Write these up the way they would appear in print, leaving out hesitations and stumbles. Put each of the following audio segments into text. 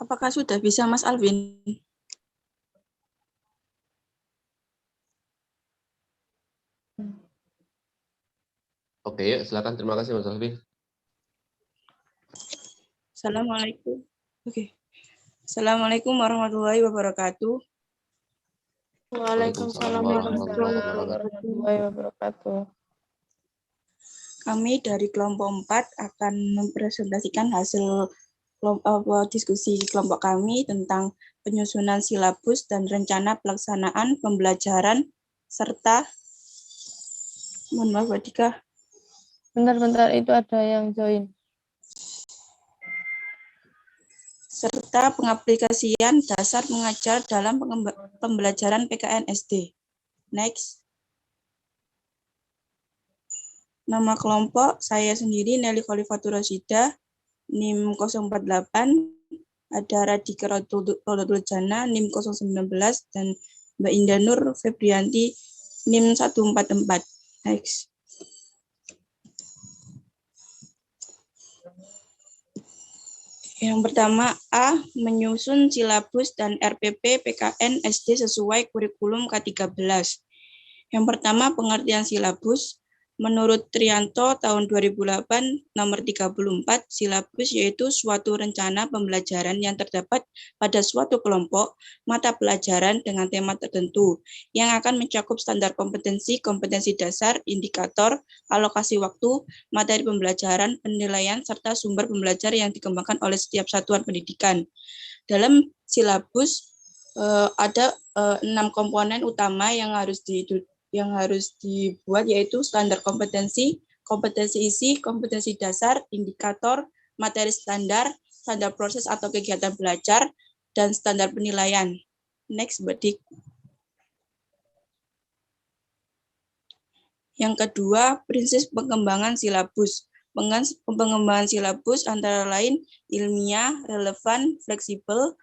Apakah sudah bisa, Mas Alvin? Oke, yuk, silakan. Terima kasih, Mas Alvin. Assalamualaikum. Oke. Assalamualaikum warahmatullahi wabarakatuh. Waalaikumsalam Warahmatullahi wabarakatuh. Kami dari kelompok 4 akan mempresentasikan hasil diskusi kelompok kami tentang penyusunan silabus dan rencana pelaksanaan pembelajaran serta mohon maaf, Mbak Dika. Bentar, itu ada yang join. Serta pengaplikasian dasar mengajar dalam pembelajaran PKN SD. Next. Nama kelompok saya sendiri Nelly Khalifatur Rasyida, NIM 048, ada Radika Rodatul Jana, NIM 019, dan Mbak Indah Nur Febrianti, NIM 144. Next. Yang pertama, A. Menyusun silabus dan RPP PKN SD sesuai kurikulum K13. Yang pertama, pengertian silabus. Menurut Trianto tahun 2008 nomor 34, silabus yaitu suatu rencana pembelajaran yang terdapat pada suatu kelompok mata pelajaran dengan tema tertentu yang akan mencakup standar kompetensi, kompetensi dasar, indikator, alokasi waktu, materi pembelajaran, penilaian, serta sumber pembelajar yang dikembangkan oleh setiap satuan pendidikan. Dalam silabus ada 6 komponen utama yang harus dibuat, yaitu standar kompetensi, kompetensi isi, kompetensi dasar, indikator, materi standar, standar proses atau kegiatan belajar, dan standar penilaian. Next, Mbak Dik. Yang kedua, prinsip pengembangan silabus. Pengembangan silabus antara lain ilmiah, relevan, fleksibel,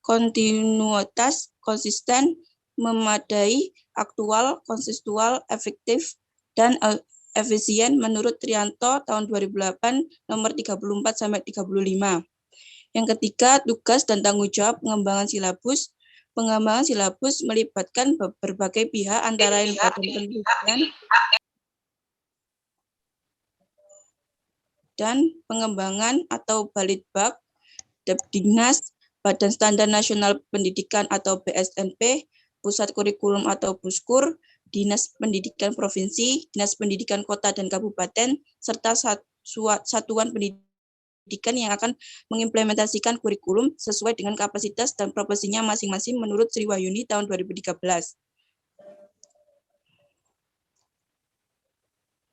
kontinuitas, konsisten, memadai, aktual, konsistual, efektif, dan efisien menurut Trianto tahun 2008 nomor 34-35. Yang ketiga, tugas dan tanggung jawab pengembangan silabus. Pengembangan silabus melibatkan berbagai pihak antara lain badan pendidikan dan pengembangan atau Balitbag, Depdiknas, Badan Standar Nasional Pendidikan atau BSNP, Pusat Kurikulum atau Puskur, Dinas Pendidikan Provinsi, Dinas Pendidikan Kota dan Kabupaten, serta satuan pendidikan yang akan mengimplementasikan kurikulum sesuai dengan kapasitas dan profesinya masing-masing menurut Sri Wahyuni tahun 2013.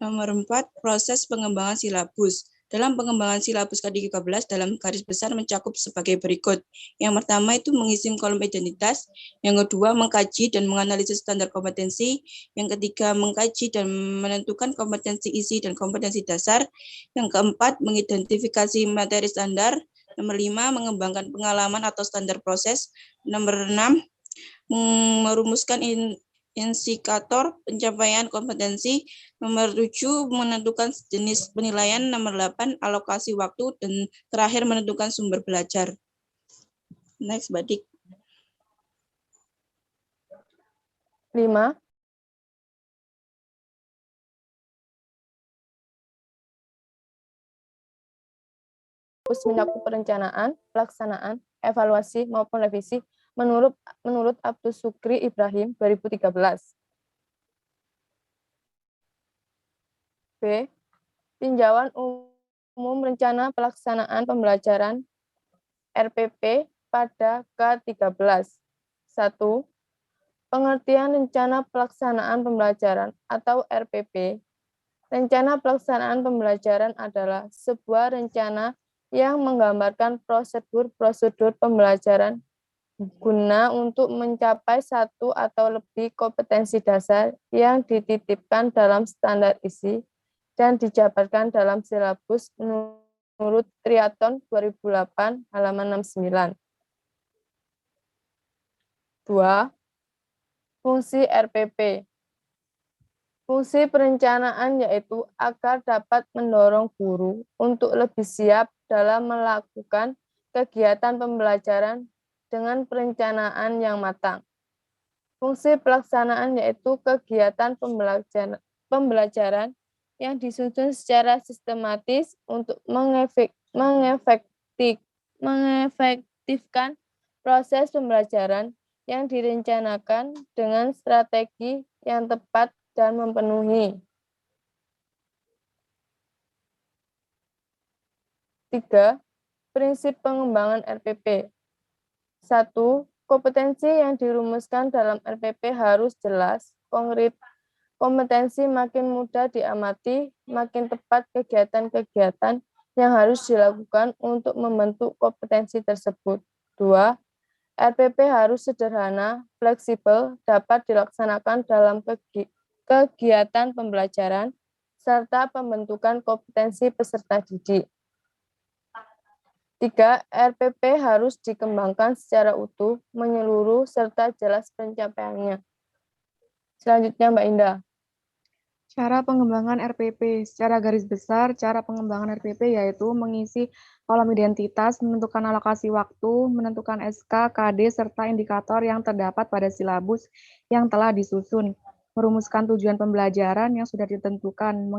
Nomor 4, proses pengembangan silabus. Dalam pengembangan silabus K13 dalam garis besar mencakup sebagai berikut. Yang pertama itu mengisi kolom identitas, yang kedua mengkaji dan menganalisis standar kompetensi, yang ketiga mengkaji dan menentukan kompetensi isi dan kompetensi dasar, yang keempat mengidentifikasi materi standar, nomor 5 mengembangkan pengalaman atau standar proses, nomor 6 merumuskan indikator pencapaian kompetensi, nomor 7 menentukan jenis penilaian, nomor 8 alokasi waktu, dan terakhir menentukan sumber belajar. Next, Mbak Dik. 5. Mencakup perencanaan, pelaksanaan, evaluasi maupun revisi menurut Abdus Sukri Ibrahim 2013. B. Tinjauan umum rencana pelaksanaan pembelajaran RPP pada K13. 1. Pengertian rencana pelaksanaan pembelajaran atau RPP. Rencana pelaksanaan pembelajaran adalah sebuah rencana yang menggambarkan prosedur-prosedur pembelajaran guna untuk mencapai satu atau lebih kompetensi dasar yang dititipkan dalam standar isi dan dijabarkan dalam silabus menurut Triaton 2008 halaman 69. 2. Fungsi RPP. Fungsi perencanaan yaitu agar dapat mendorong guru untuk lebih siap dalam melakukan kegiatan pembelajaran dengan perencanaan yang matang. Fungsi pelaksanaan yaitu kegiatan pembelajaran yang disusun secara sistematis untuk mengefektifkan proses pembelajaran yang direncanakan dengan strategi yang tepat dan memenuhi. 3. Prinsip pengembangan RPP. 1. Kompetensi yang dirumuskan dalam RPP harus jelas, konkret. Kompetensi makin mudah diamati, makin tepat kegiatan-kegiatan yang harus dilakukan untuk membentuk kompetensi tersebut. 2. RPP harus sederhana, fleksibel, dapat dilaksanakan dalam kegiatan pembelajaran, serta pembentukan kompetensi peserta didik. 3. RPP harus dikembangkan secara utuh, menyeluruh, serta jelas pencapaiannya. Selanjutnya, Mbak Indah. Cara pengembangan RPP. Secara garis besar, cara pengembangan RPP yaitu mengisi kolom identitas, menentukan alokasi waktu, menentukan SK, KD, serta indikator yang terdapat pada silabus yang telah disusun, merumuskan tujuan pembelajaran yang sudah ditentukan,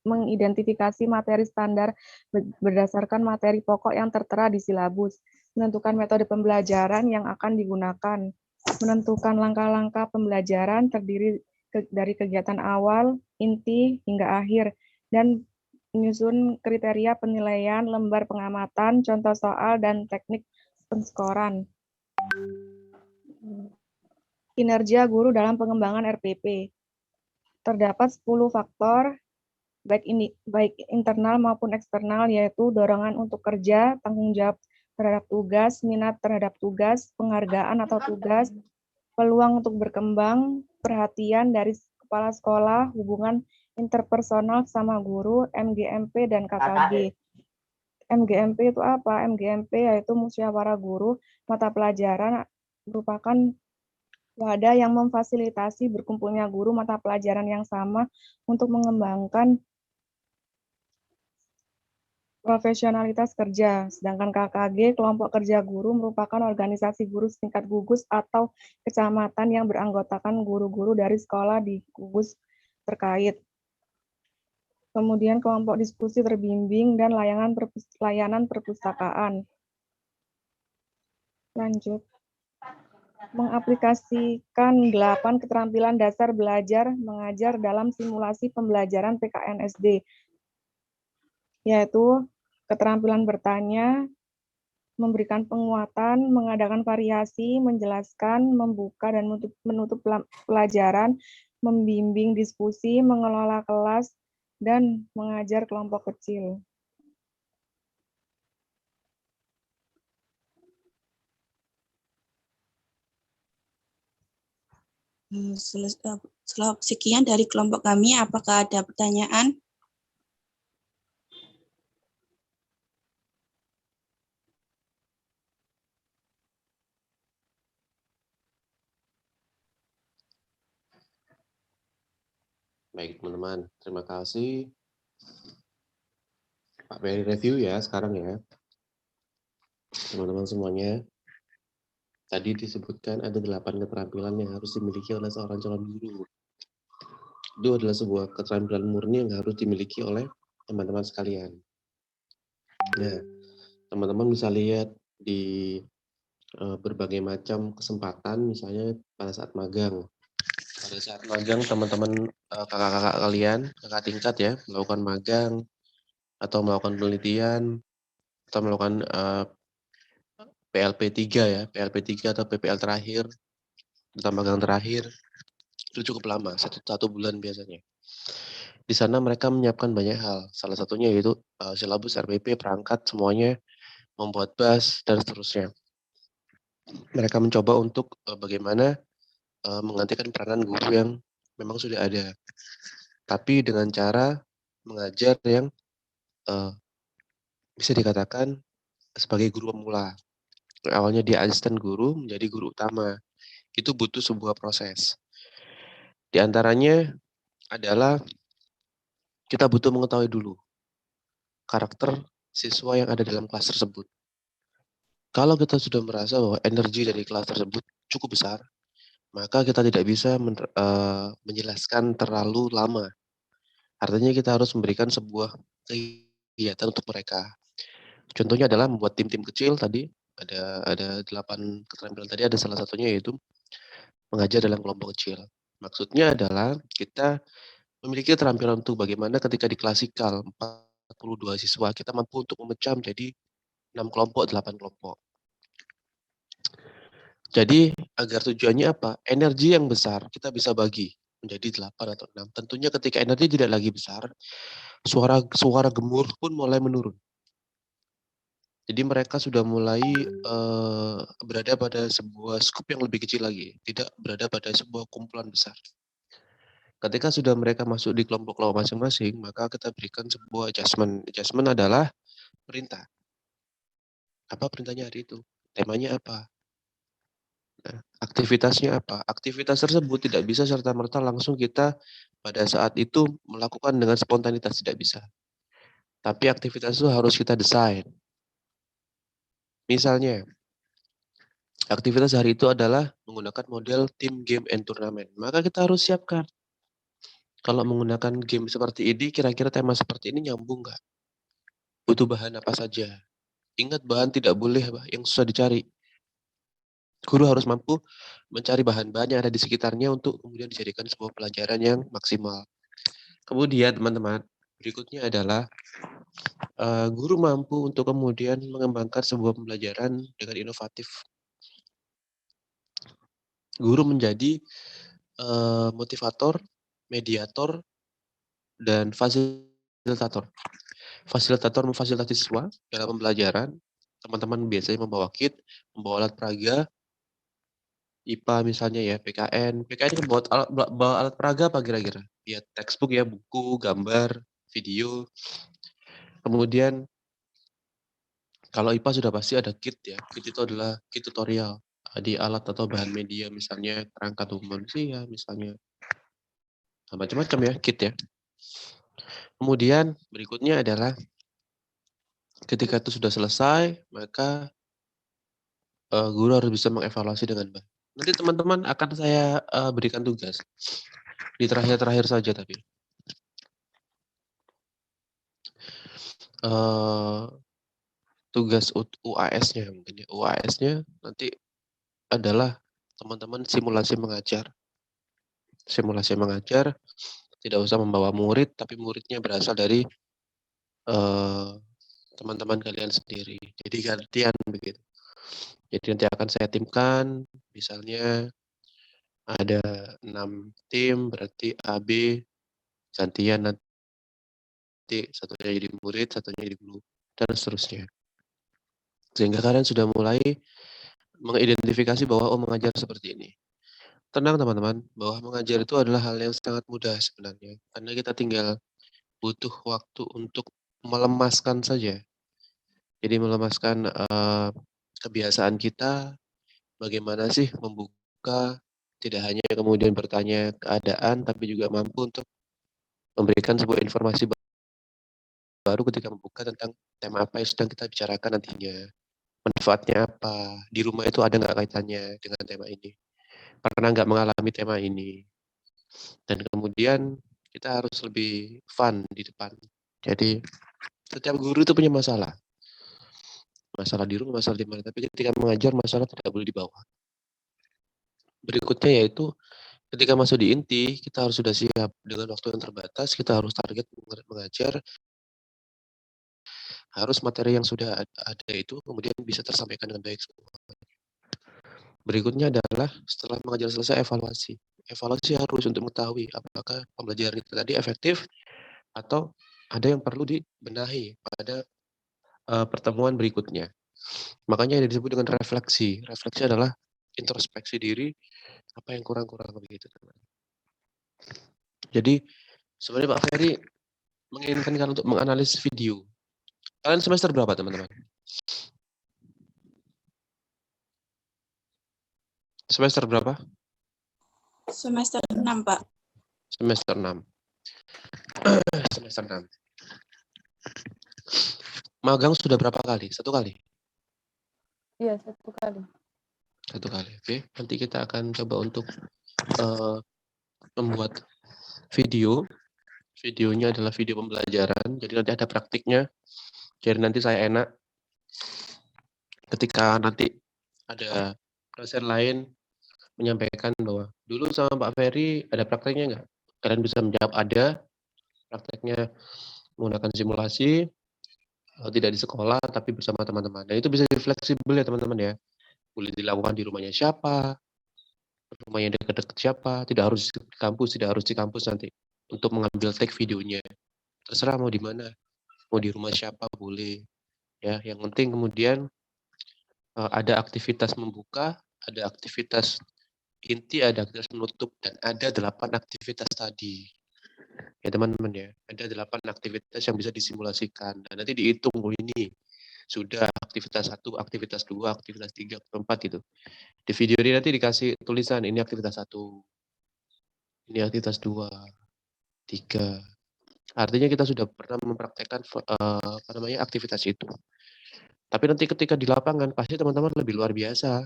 mengidentifikasi materi standar berdasarkan materi pokok yang tertera di silabus, menentukan metode pembelajaran yang akan digunakan, menentukan langkah-langkah pembelajaran terdiri dari kegiatan awal, inti, hingga akhir, dan menyusun kriteria penilaian, lembar pengamatan, contoh soal, dan teknik penskoran. Kinerja guru dalam pengembangan RPP. Terdapat 10 faktor, baik internal maupun eksternal, yaitu dorongan untuk kerja, tanggung jawab terhadap tugas, minat terhadap tugas, penghargaan atau tugas, peluang untuk berkembang, perhatian dari kepala sekolah, hubungan interpersonal sama guru, MGMP, dan KKG. MGMP itu apa? MGMP yaitu musyawarah guru, mata pelajaran merupakan wadah yang memfasilitasi berkumpulnya guru mata pelajaran yang sama untuk mengembangkan profesionalitas kerja. Sedangkan KKG, kelompok kerja guru, merupakan organisasi guru setingkat gugus atau kecamatan yang beranggotakan guru-guru dari sekolah di gugus terkait. Kemudian kelompok diskusi terbimbing dan layanan perpustakaan. Lanjut. Mengaplikasikan 8 keterampilan dasar belajar mengajar dalam simulasi pembelajaran PKN SD, yaitu keterampilan bertanya, memberikan penguatan, mengadakan variasi, menjelaskan, membuka dan menutup pelajaran, membimbing diskusi, mengelola kelas, dan mengajar kelompok kecil. Sekian dari kelompok kami, apakah ada pertanyaan? Baik, teman-teman. Terima kasih. Pak Ferry review ya sekarang ya. Teman-teman semuanya. Tadi disebutkan ada 8 keterampilan yang harus dimiliki oleh seorang calon guru. Itu adalah sebuah keterampilan murni yang harus dimiliki oleh teman-teman sekalian. Nah, teman-teman bisa lihat di berbagai macam kesempatan, misalnya pada saat magang. Pada saat magang, teman-teman kakak-kakak kalian, kakak tingkat ya, melakukan magang, atau melakukan penelitian, atau melakukan PLP 3 ya, PLP 3 atau PPL terakhir, atau magang terakhir, itu cukup lama, satu bulan biasanya. Di sana mereka menyiapkan banyak hal, salah satunya yaitu silabus RPP, perangkat, semuanya, membuat BAS, dan seterusnya. Mereka mencoba untuk bagaimana menggantikan peranan guru yang memang sudah ada, tapi dengan cara mengajar yang bisa dikatakan sebagai guru pemula. Awalnya dia asisten guru menjadi guru utama. Itu butuh sebuah proses. Di antaranya adalah kita butuh mengetahui dulu karakter siswa yang ada dalam kelas tersebut. Kalau kita sudah merasa bahwa energi dari kelas tersebut cukup besar, maka kita tidak bisa menjelaskan terlalu lama. Artinya kita harus memberikan sebuah kegiatan untuk mereka. Contohnya adalah membuat tim-tim kecil tadi, ada 8 keterampilan tadi, ada salah satunya yaitu mengajar dalam kelompok kecil. Maksudnya adalah kita memiliki keterampilan untuk bagaimana ketika di klasikal 42 siswa, kita mampu untuk memecah menjadi 6 kelompok, 8 kelompok. Jadi agar tujuannya apa? Energi yang besar kita bisa bagi menjadi 8 atau 6. Tentunya ketika energi tidak lagi besar, suara gemuruh pun mulai menurun. Jadi mereka sudah mulai berada pada sebuah skup yang lebih kecil lagi, tidak berada pada sebuah kumpulan besar. Ketika sudah mereka masuk di kelompok-kelompok masing-masing, maka kita berikan sebuah adjustment. Adjustment adalah perintah. Apa perintahnya hari itu? Temanya apa? Nah, aktivitasnya apa? Aktivitas tersebut tidak bisa serta-merta langsung kita pada saat itu melakukan dengan spontanitas, tidak bisa. Tapi aktivitas itu harus kita desain. Misalnya, aktivitas hari itu adalah menggunakan model team game and tournament. Maka kita harus siapkan. Kalau menggunakan game seperti ini, kira-kira tema seperti ini nyambung nggak? Butuh bahan apa saja? Ingat, bahan tidak boleh yang susah dicari. Guru harus mampu mencari bahan-bahan yang ada di sekitarnya untuk kemudian dijadikan sebuah pelajaran yang maksimal. Kemudian teman-teman, berikutnya adalah guru mampu untuk kemudian mengembangkan sebuah pembelajaran dengan inovatif. Guru menjadi motivator, mediator, dan fasilitator. Fasilitator memfasilitasi siswa dalam pembelajaran. Teman-teman biasanya membawa kit, membawa alat peraga, IPA misalnya ya, PKN. PKN kan bawa alat peraga apa kira-kira? Ya textbook ya, buku, gambar, video. Kemudian kalau IPA sudah pasti ada kit ya. Kit itu adalah kit tutorial. Di alat atau bahan media misalnya perangkat umum manusia misalnya. Macam-macam ya kit ya. Kemudian berikutnya adalah ketika itu sudah selesai, maka guru harus bisa mengevaluasi dengan baik. Nanti teman-teman akan saya berikan tugas di terakhir-terakhir saja tapi tugas UAS-nya mungkin ya. UAS-nya nanti adalah teman-teman simulasi mengajar. Simulasi mengajar tidak usah membawa murid, tapi muridnya berasal dari teman-teman kalian sendiri. Jadi gantian begitu. Jadi nanti akan saya timkan, misalnya ada 6 tim, berarti AB gantian nanti satunya jadi murid, satunya jadi guru, dan seterusnya. Sehingga kalian sudah mulai mengidentifikasi bahwa mengajar seperti ini. Tenang teman-teman, bahwa mengajar itu adalah hal yang sangat mudah sebenarnya. Karena kita tinggal butuh waktu untuk melemaskan saja. Jadi melemaskan kebiasaan kita, bagaimana sih membuka, tidak hanya kemudian bertanya keadaan, tapi juga mampu untuk memberikan sebuah informasi baru ketika membuka tentang tema apa yang sedang kita bicarakan nantinya. Manfaatnya apa, di rumah itu ada nggak kaitannya dengan tema ini. Pernah nggak mengalami tema ini. Dan kemudian kita harus lebih fun di depan. Jadi setiap guru itu punya masalah. Masalah di rumah, masalah di mana. Tapi ketika mengajar, masalah tidak boleh dibawa. Berikutnya yaitu ketika masuk di inti, kita harus sudah siap. Dengan waktu yang terbatas, kita harus target mengajar. Harus materi yang sudah ada itu kemudian bisa tersampaikan dengan baik semua. Berikutnya adalah setelah mengajar selesai evaluasi. Evaluasi harus untuk mengetahui apakah pembelajaran itu tadi efektif atau ada yang perlu dibenahi pada pertemuan berikutnya. Makanya yang disebut dengan refleksi. Refleksi adalah introspeksi diri, apa yang kurang-kurang begitu. Jadi sebenarnya Pak Ferry menginginkan kalian untuk menganalisis video. Kalian semester berapa teman-teman? Semester berapa? Semester 6, Pak. Semester 6. semester 6. Magang sudah berapa kali? 1 kali? Iya, 1 kali. 1 kali, oke. Nanti kita akan coba untuk membuat video. Videonya adalah video pembelajaran, jadi nanti ada praktiknya. Jadi nanti saya enak ketika nanti ada dosen lain menyampaikan bahwa dulu sama Pak Ferry ada prakteknya nggak? Kalian bisa menjawab ada, prakteknya menggunakan simulasi, tidak di sekolah tapi bersama teman-teman. Dan itu bisa fleksibel ya teman-teman ya. Boleh dilakukan di rumahnya siapa, rumahnya dekat-dekat siapa, tidak harus di kampus nanti untuk mengambil take videonya. Terserah mau di mana, mau di rumah siapa boleh. Ya, yang penting kemudian ada aktivitas membuka, ada aktivitas inti, ada aktivitas menutup, dan ada 8 aktivitas tadi. Ya teman-teman ya, ada 8 aktivitas yang bisa disimulasikan. Dan nanti dihitung, oh ini sudah aktivitas 1, aktivitas 2, aktivitas 3, 4 gitu. Di video ini nanti dikasih tulisan, ini aktivitas 1, ini aktivitas 2, 3. Artinya kita sudah pernah mempraktekkan aktivitas itu. Tapi nanti ketika di lapangan pasti teman-teman lebih luar biasa.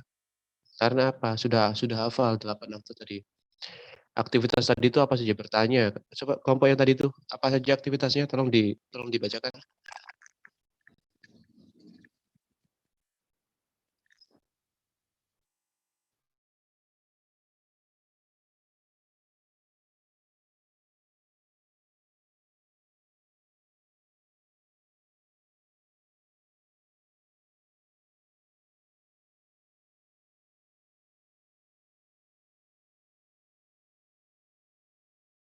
Karena apa? Sudah hafal 8 aktivitas tadi. Aktivitas tadi itu apa saja? Bertanya. Coba kelompok yang tadi itu apa saja aktivitasnya? Tolong dibacakan.